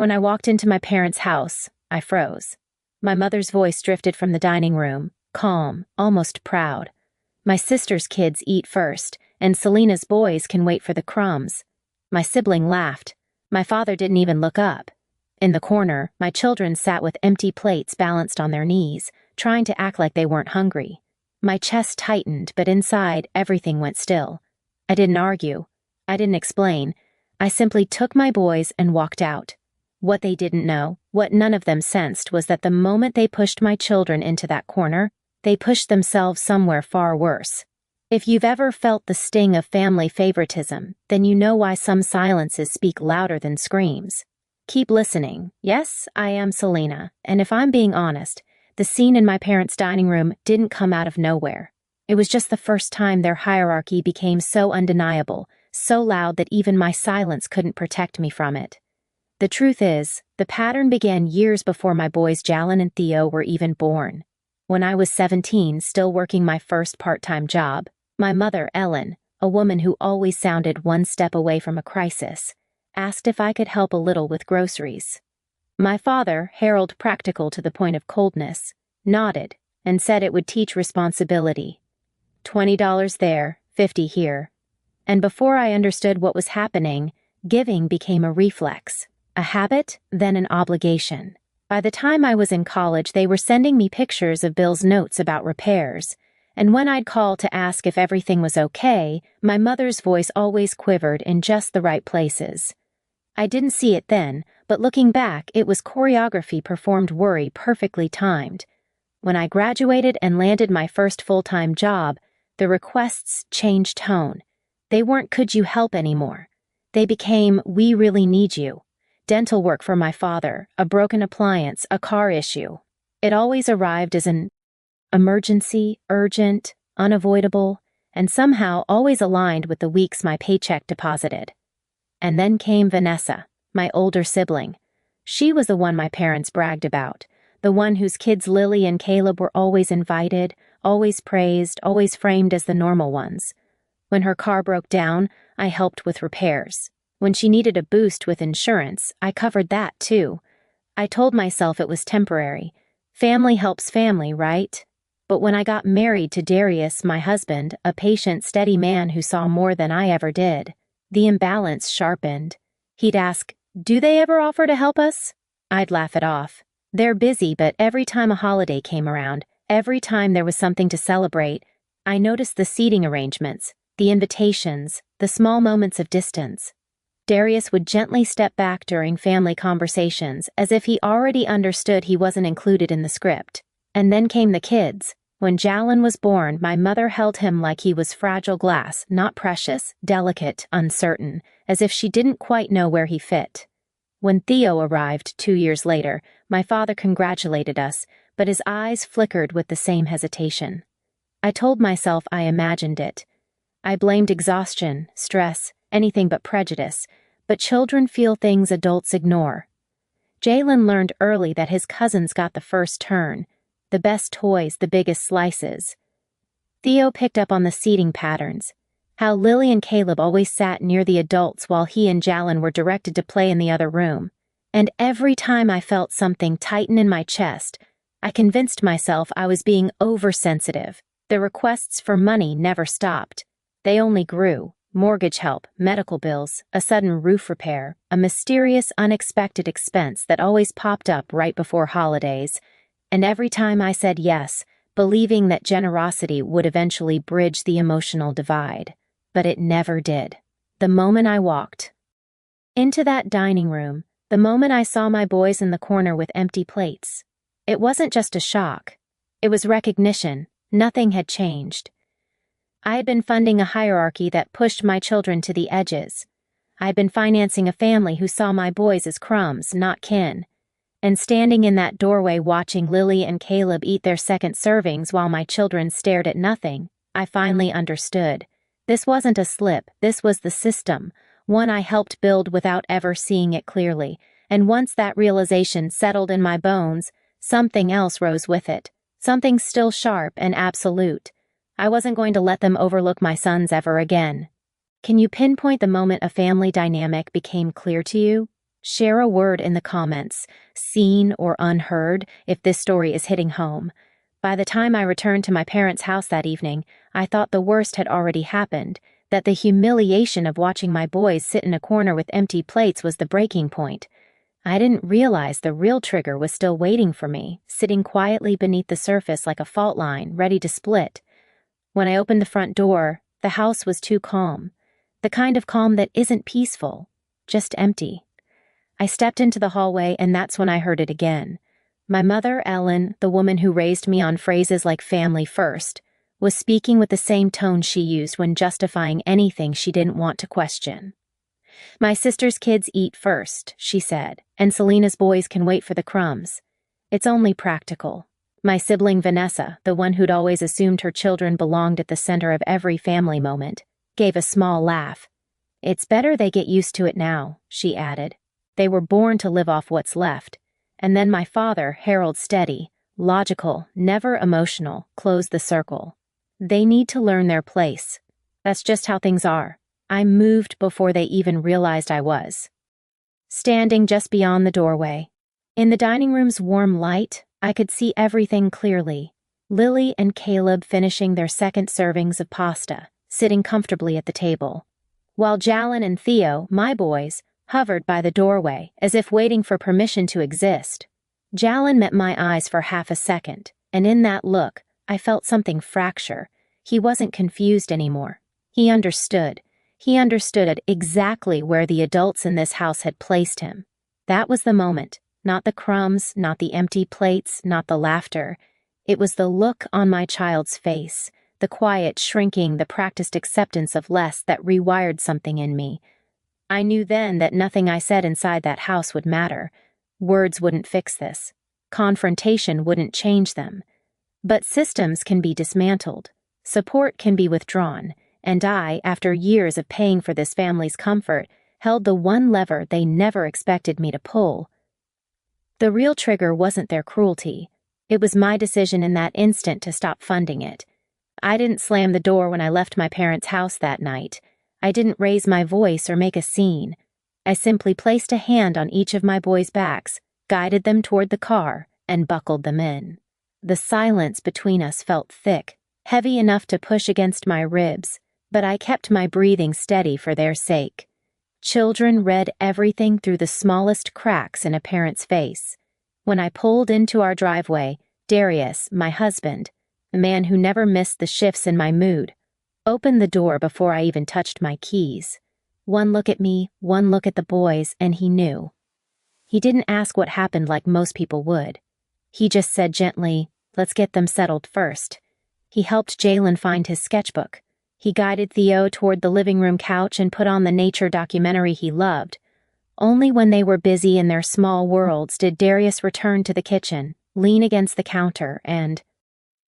When I walked into my parents' house, I froze. My mother's voice drifted from the dining room, calm, almost proud. My sister's kids eat first, and Selena's boys can wait for the crumbs. My sibling laughed. My father didn't even look up. In the corner, my children sat with empty plates balanced on their knees, trying to act like they weren't hungry. My chest tightened, but inside, everything went still. I didn't argue. I didn't explain. I simply took my boys and walked out. What they didn't know, what none of them sensed, was that the moment they pushed my children into that corner, they pushed themselves somewhere far worse. If you've ever felt the sting of family favoritism, then you know why some silences speak louder than screams. Keep listening. Yes, I am Selena, and if I'm being honest, the scene in my parents' dining room didn't come out of nowhere. It was just the first time their hierarchy became so undeniable, so loud that even my silence couldn't protect me from it. The truth is, the pattern began years before my boys Jalen and Theo were even born. When I was 17, still working my first part-time job, my mother, Ellen, a woman who always sounded one step away from a crisis, asked if I could help a little with groceries. My father, Harold, practical to the point of coldness, nodded and said it would teach responsibility. $20 there, $50 here. And before I understood what was happening, giving became a reflex. A habit, then an obligation. By the time I was in college, they were sending me pictures of Bill's notes about repairs, and when I'd call to ask if everything was okay, my mother's voice always quivered in just the right places. I didn't see it then, but looking back, it was choreography performed worry perfectly timed. When I graduated and landed my first full-time job, the requests changed tone. They weren't "could you help" anymore. They became "we really need you." Dental work for my father, a broken appliance, a car issue. It always arrived as an emergency, urgent, unavoidable, and somehow always aligned with the weeks my paycheck deposited. And then came Vanessa, my older sibling. She was the one my parents bragged about, the one whose kids Lily and Caleb were always invited, always praised, always framed as the normal ones. When her car broke down, I helped with repairs. When she needed a boost with insurance, I covered that too. I told myself it was temporary. Family helps family, right? But when I got married to Darius, my husband, a patient, steady man who saw more than I ever did, the imbalance sharpened. He'd ask, "Do they ever offer to help us?" I'd laugh it off. They're busy, but every time a holiday came around, every time there was something to celebrate, I noticed the seating arrangements, the invitations, the small moments of distance. Darius would gently step back during family conversations as if he already understood he wasn't included in the script. And then came the kids. When Jalen was born, my mother held him like he was fragile glass, not precious, delicate, uncertain, as if she didn't quite know where he fit. When Theo arrived 2 years later, my father congratulated us, but his eyes flickered with the same hesitation. I told myself I imagined it. I blamed exhaustion, stress, anything but prejudice, but children feel things adults ignore. Jalen learned early that his cousins got the first turn, the best toys, the biggest slices. Theo picked up on the seating patterns, how Lily and Caleb always sat near the adults while he and Jalen were directed to play in the other room. And every time I felt something tighten in my chest, I convinced myself I was being oversensitive. The requests for money never stopped. They only grew. Mortgage help, medical bills, a sudden roof repair, a mysterious, unexpected expense that always popped up right before holidays. And every time I said yes, believing that generosity would eventually bridge the emotional divide. But it never did. The moment I walked into that dining room, the moment I saw my boys in the corner with empty plates, it wasn't just a shock. It was recognition. Nothing had changed. I had been funding a hierarchy that pushed my children to the edges. I had been financing a family who saw my boys as crumbs, not kin. And standing in that doorway watching Lily and Caleb eat their second servings while my children stared at nothing, I finally understood. This wasn't a slip, this was the system, one I helped build without ever seeing it clearly, and once that realization settled in my bones, something else rose with it, something still sharp and absolute. I wasn't going to let them overlook my sons ever again. Can you pinpoint the moment a family dynamic became clear to you? Share a word in the comments, seen or unheard, if this story is hitting home. By the time I returned to my parents' house that evening, I thought the worst had already happened, that the humiliation of watching my boys sit in a corner with empty plates was the breaking point. I didn't realize the real trigger was still waiting for me, sitting quietly beneath the surface like a fault line, ready to split. When I opened the front door, the house was too calm. The kind of calm that isn't peaceful, just empty. I stepped into the hallway, and that's when I heard it again. My mother, Ellen, the woman who raised me on phrases like family first, was speaking with the same tone she used when justifying anything she didn't want to question. "My sister's kids eat first," she said, "and Selena's boys can wait for the crumbs. It's only practical." My sibling Vanessa, the one who'd always assumed her children belonged at the center of every family moment, gave a small laugh. "It's better they get used to it now," she added. "They were born to live off what's left." And then my father, Harold Steady, logical, never emotional, closed the circle. "They need to learn their place. That's just how things are." I moved before they even realized I was. Standing just beyond the doorway. In the dining room's warm light, I could see everything clearly. Lily and Caleb finishing their second servings of pasta, sitting comfortably at the table, while Jalen and Theo, my boys, hovered by the doorway as if waiting for permission to exist. Jalen met my eyes for half a second, and in that look, I felt something fracture. He wasn't confused anymore. He understood. He understood exactly where the adults in this house had placed him. That was the moment. Not the crumbs, not the empty plates, not the laughter. It was the look on my child's face, the quiet shrinking, the practiced acceptance of less that rewired something in me. I knew then that nothing I said inside that house would matter. Words wouldn't fix this. Confrontation wouldn't change them. But systems can be dismantled. Support can be withdrawn. And I, after years of paying for this family's comfort, held the one lever they never expected me to pull. The real trigger wasn't their cruelty. It was my decision in that instant to stop funding it. I didn't slam the door when I left my parents' house that night. I didn't raise my voice or make a scene. I simply placed a hand on each of my boys' backs, guided them toward the car, and buckled them in. The silence between us felt thick, heavy enough to push against my ribs, but I kept my breathing steady for their sake. Children read everything through the smallest cracks in a parent's face. When I pulled into our driveway, Darius, my husband, the man who never missed the shifts in my mood, opened the door before I even touched my keys. One look at me, one look at the boys, and he knew. He didn't ask what happened like most people would. He just said gently, "Let's get them settled first." He helped Jalen find his sketchbook. He guided Theo toward the living room couch and put on the nature documentary he loved. Only when they were busy in their small worlds did Darius return to the kitchen, lean against the counter, and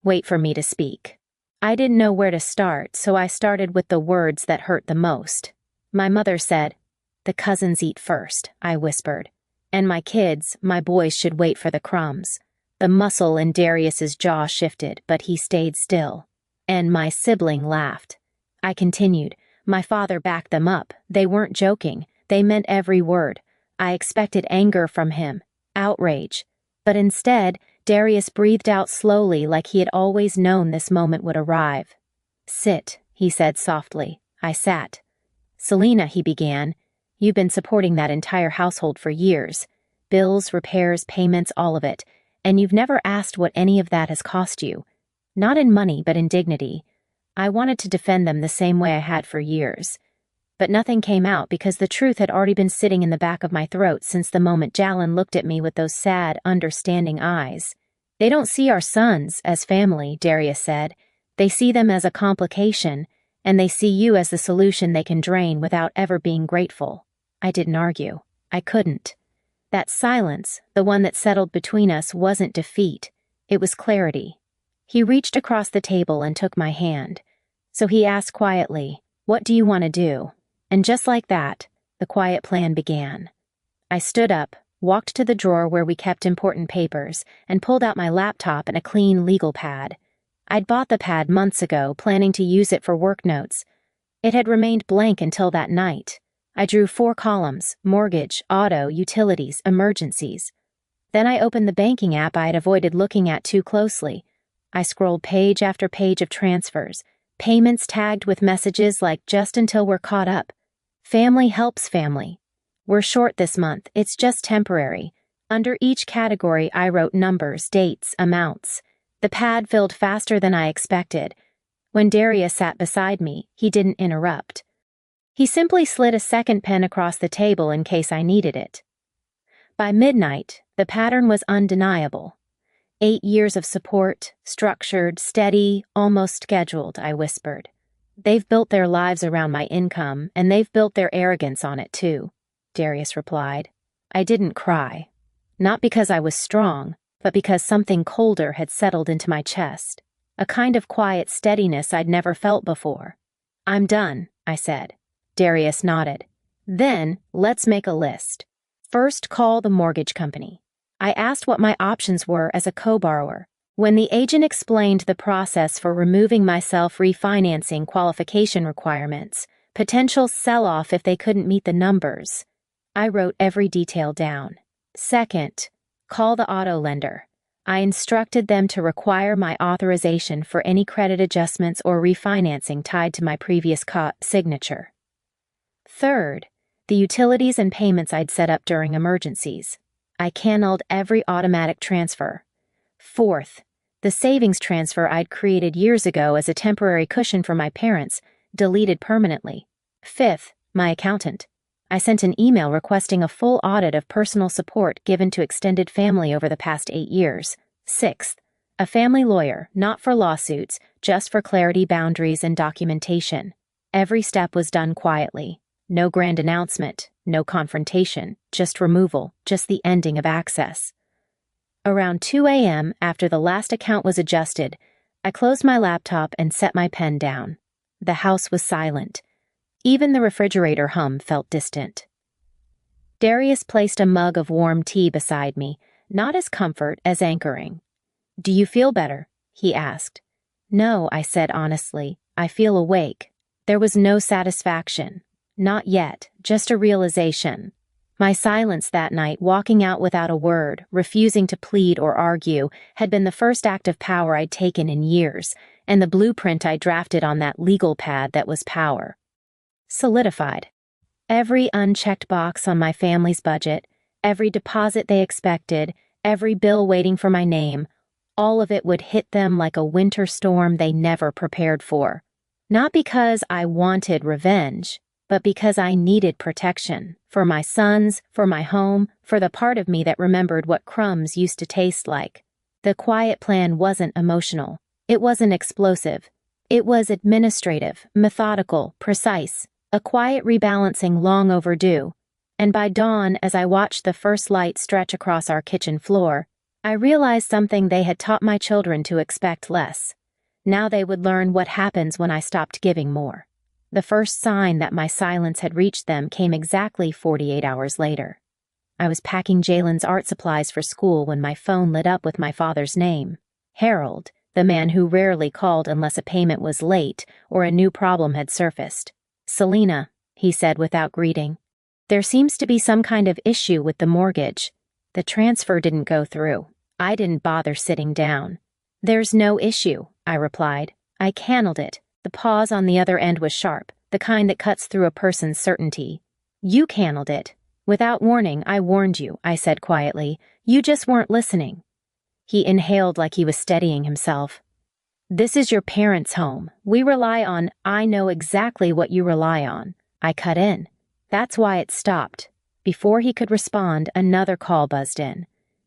wait for me to speak. I didn't know where to start, so I started with the words that hurt the most. My mother said, "The cousins eat first," I whispered. "And my kids, my boys, should wait for the crumbs." The muscle in Darius's jaw shifted, but he stayed still. And my sibling laughed. I continued. My father backed them up. They weren't joking. They meant every word. I expected anger from him, outrage. But instead, Darius breathed out slowly like he had always known this moment would arrive. "Sit," he said softly. I sat. "Selena," he began, "you've been supporting that entire household for years. Bills, repairs, payments, all of it. And you've never asked what any of that has cost you. Not in money, but in dignity. I wanted to defend them the same way I had for years. But nothing came out because the truth had already been sitting in the back of my throat since the moment Jalen looked at me with those sad, understanding eyes. They don't see our sons as family," Darius said. "They see them as a complication, and they see you as the solution they can drain without ever being grateful." I didn't argue. I couldn't. That silence, the one that settled between us, wasn't defeat. It was clarity. He reached across the table and took my hand. So he asked quietly, "What do you want to do?" And just like that, the quiet plan began. I stood up, walked to the drawer where we kept important papers, and pulled out my laptop and a clean legal pad. I'd bought the pad months ago, planning to use it for work notes. It had remained blank until that night. I drew 4 columns: mortgage, auto, utilities, emergencies. Then I opened the banking app I had avoided looking at too closely. I scrolled page after page of transfers, payments tagged with messages like "just until we're caught up." Family helps family. We're short this month, it's just temporary. Under each category I wrote numbers, dates, amounts. The pad filled faster than I expected. When Darius sat beside me, he didn't interrupt. He simply slid a second pen across the table in case I needed it. By midnight, the pattern was undeniable. 8 years of support, structured, steady, almost scheduled, I whispered. They've built their lives around my income, and they've built their arrogance on it too, Darius replied. I didn't cry. Not because I was strong, but because something colder had settled into my chest. A kind of quiet steadiness I'd never felt before. I'm done, I said. Darius nodded. Then, let's make a list. First, call the mortgage company. I asked what my options were as a co-borrower. When the agent explained the process for removing my self-refinancing qualification requirements, potential sell-off if they couldn't meet the numbers, I wrote every detail down. Second, call the auto lender. I instructed them to require my authorization for any credit adjustments or refinancing tied to my previous signature. Third, the utilities and payments I'd set up during emergencies. I canceled every automatic transfer. Fourth, the savings transfer I'd created years ago as a temporary cushion for my parents, deleted permanently. Fifth, my accountant. I sent an email requesting a full audit of personal support given to extended family over the past 8 years. Sixth, a family lawyer, not for lawsuits, just for clarity, boundaries, and documentation. Every step was done quietly. No grand announcement, no confrontation, just removal, just the ending of access. Around 2 a.m., after the last account was adjusted, I closed my laptop and set my pen down. The house was silent. Even the refrigerator hum felt distant. Darius placed a mug of warm tea beside me, not as comfort as anchoring. Do you feel better? He asked. No, I said honestly. I feel awake. There was no satisfaction. Not yet, just a realization. My silence that night, walking out without a word, refusing to plead or argue, had been the first act of power I'd taken in years, and the blueprint I drafted on that legal pad that was power. Solidified. Every unchecked box on my family's budget, every deposit they expected, every bill waiting for my name, all of it would hit them like a winter storm they never prepared for. Not because I wanted revenge, but because I needed protection, for my sons, for my home, for the part of me that remembered what crumbs used to taste like. The quiet plan wasn't emotional. It wasn't explosive. It was administrative, methodical, precise, a quiet rebalancing long overdue. And by dawn, as I watched the first light stretch across our kitchen floor, I realized something they had taught my children to expect less. Now they would learn what happens when I stopped giving more. The first sign that my silence had reached them came exactly 48 hours later. I was packing Jalen's art supplies for school when my phone lit up with my father's name. Harold, the man who rarely called unless a payment was late or a new problem had surfaced. Selena, he said without greeting. There seems to be some kind of issue with the mortgage. The transfer didn't go through. I didn't bother sitting down. There's no issue, I replied. I canceled it. The pause on the other end was sharp, the kind that cuts through a person's certainty. You canceled it. Without warning, I warned you, I said quietly. You just weren't listening. He inhaled like he was steadying himself. This is your parents' home. We rely on, I know exactly what you rely on. I cut in. That's why it stopped. Before he could respond, another call buzzed in.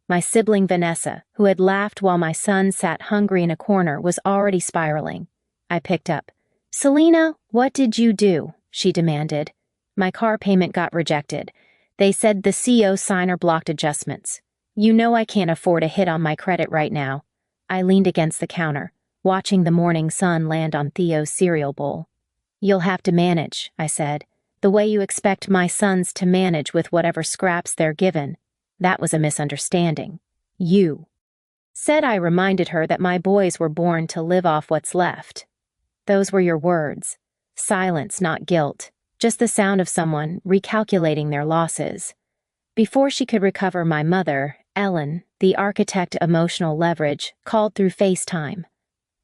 My sibling Vanessa, who had laughed while my son sat hungry in a corner, was already spiraling. I picked up. Selena, what did you do? She demanded. My car payment got rejected. They said the CO signer blocked adjustments. You know I can't afford a hit on my credit right now. I leaned against the counter, watching the morning sun land on Theo's cereal bowl. You'll have to manage, I said, the way you expect my sons to manage with whatever scraps they're given. That was a misunderstanding. You. Said I reminded her that my boys were born to live off what's left. Those were your words. Silence, not guilt. just the sound of someone recalculating their losses. Before she could recover, my mother, Ellen, the architect emotional leverage, called through FaceTime.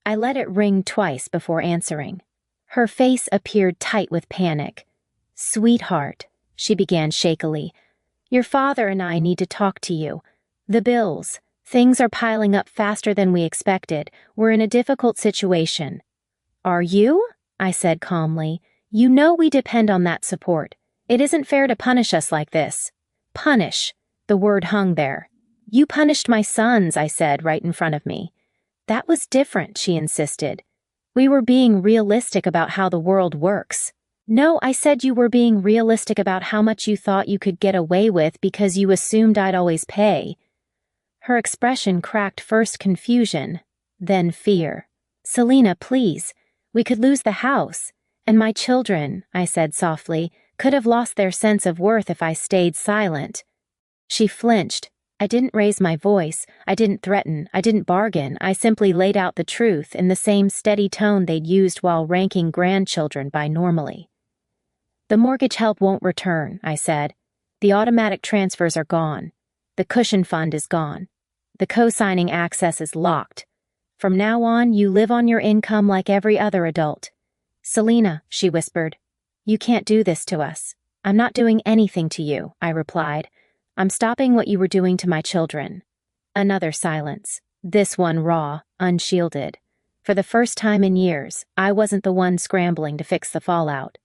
I let it ring twice before answering. Her face appeared tight with panic. "Sweetheart," she began shakily, "your father and I need to talk to you. The bills. Things are piling up faster than we expected. We're in a difficult situation." "Are you?" I said calmly. "You know we depend on that support. It isn't fair to punish us like this." "Punish." The word hung there. "You punished my sons," I said right in front of me. "That was different," she insisted. "We were being realistic about how the world works." "No, I said you were being realistic about how much you thought you could get away with because you assumed I'd always pay." Her expression cracked first confusion, then fear. "Selena, please. We could lose the house. And my children," I said softly, "could have lost their sense of worth if I stayed silent." She flinched. I didn't raise my voice. I didn't threaten. I didn't bargain. I simply laid out the truth in the same steady tone they'd used while ranking grandchildren by normally. "The mortgage help won't return," I said. "The automatic transfers are gone. The cushion fund is gone. The co-signing access is locked. From now on, you live on your income like every other adult." "Selena," she whispered, "you can't do this to us." "I'm not doing anything to you," I replied. "I'm stopping what you were doing to my children." Another silence, this one raw, unshielded. For the first time in years, I wasn't the one scrambling to fix the fallout.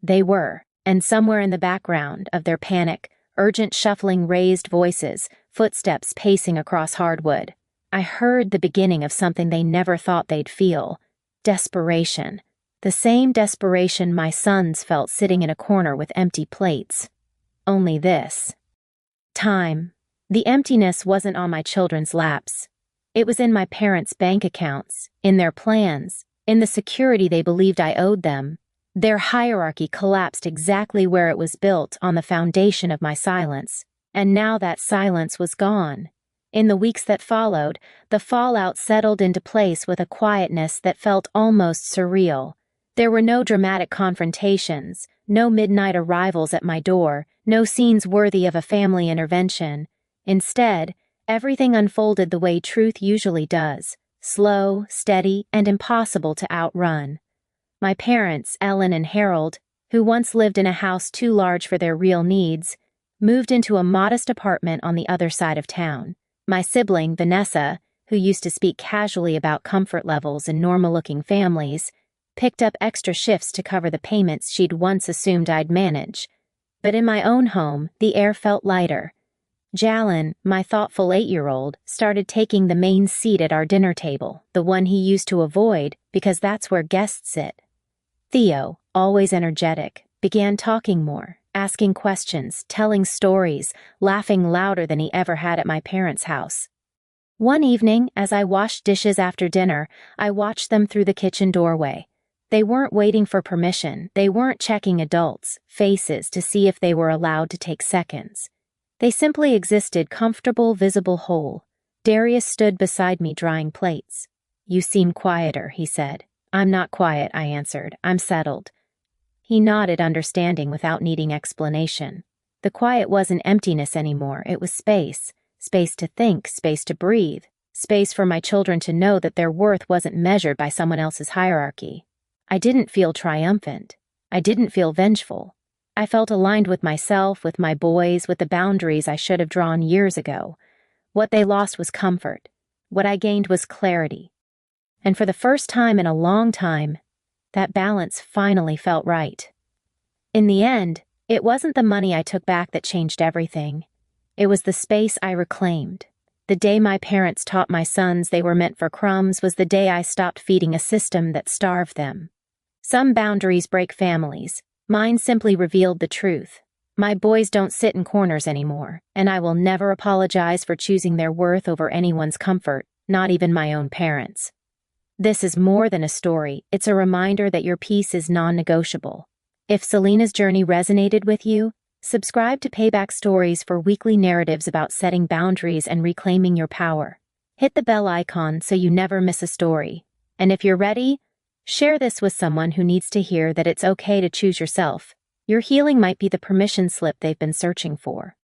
They were, and somewhere in the background of their panic, urgent shuffling raised voices, footsteps pacing across hardwood, I heard the beginning of something they never thought they'd feel. Desperation. The same desperation my sons felt sitting in a corner with empty plates. Only this. Time. The emptiness wasn't on my children's laps. It was in my parents' bank accounts, in their plans, in the security they believed I owed them. Their hierarchy collapsed exactly where it was built, on the foundation of my silence. And now that silence was gone. In the weeks that followed, the fallout settled into place with a quietness that felt almost surreal. There were no dramatic confrontations, no midnight arrivals at my door, no scenes worthy of a family intervention. Instead, everything unfolded the way truth usually does, slow, steady, and impossible to outrun. My parents, Ellen and Harold, who once lived in a house too large for their real needs, moved into a modest apartment on the other side of town. My sibling, Vanessa, who used to speak casually about comfort levels in normal-looking families, picked up extra shifts to cover the payments she'd once assumed I'd manage. But in my own home, the air felt lighter. Jalen, my thoughtful 8-year-old, started taking the main seat at our dinner table, the one he used to avoid because that's where guests sit. Theo, always energetic, began talking more, asking questions, telling stories, laughing louder than he ever had at my parents' house. One evening, as I washed dishes after dinner, I watched them through the kitchen doorway. They weren't waiting for permission. They weren't checking adults' faces to see if they were allowed to take seconds. They simply existed, comfortable, visible whole. Darius stood beside me drying plates. "You seem quieter," he said. "I'm not quiet," I answered. "I'm settled." He nodded, understanding without needing explanation. The quiet wasn't emptiness anymore. It was space. Space to think, space to breathe, space for my children to know that their worth wasn't measured by someone else's hierarchy. I didn't feel triumphant. I didn't feel vengeful. I felt aligned with myself, with my boys, with the boundaries I should have drawn years ago. What they lost was comfort. What I gained was clarity. And for the first time in a long time, that balance finally felt right. In the end, it wasn't the money I took back that changed everything. It was the space I reclaimed. The day my parents taught my sons they were meant for crumbs was the day I stopped feeding a system that starved them. Some boundaries break families. Mine simply revealed the truth. My boys don't sit in corners anymore, and I will never apologize for choosing their worth over anyone's comfort, not even my own parents. This is more than a story. It's a reminder that your peace is non-negotiable. If Selena's journey resonated with you, subscribe to Payback Stories for weekly narratives about setting boundaries and reclaiming your power. Hit the bell icon so you never miss a story. And if you're ready, share this with someone who needs to hear that it's okay to choose yourself, Your healing might be the permission slip they've been searching for.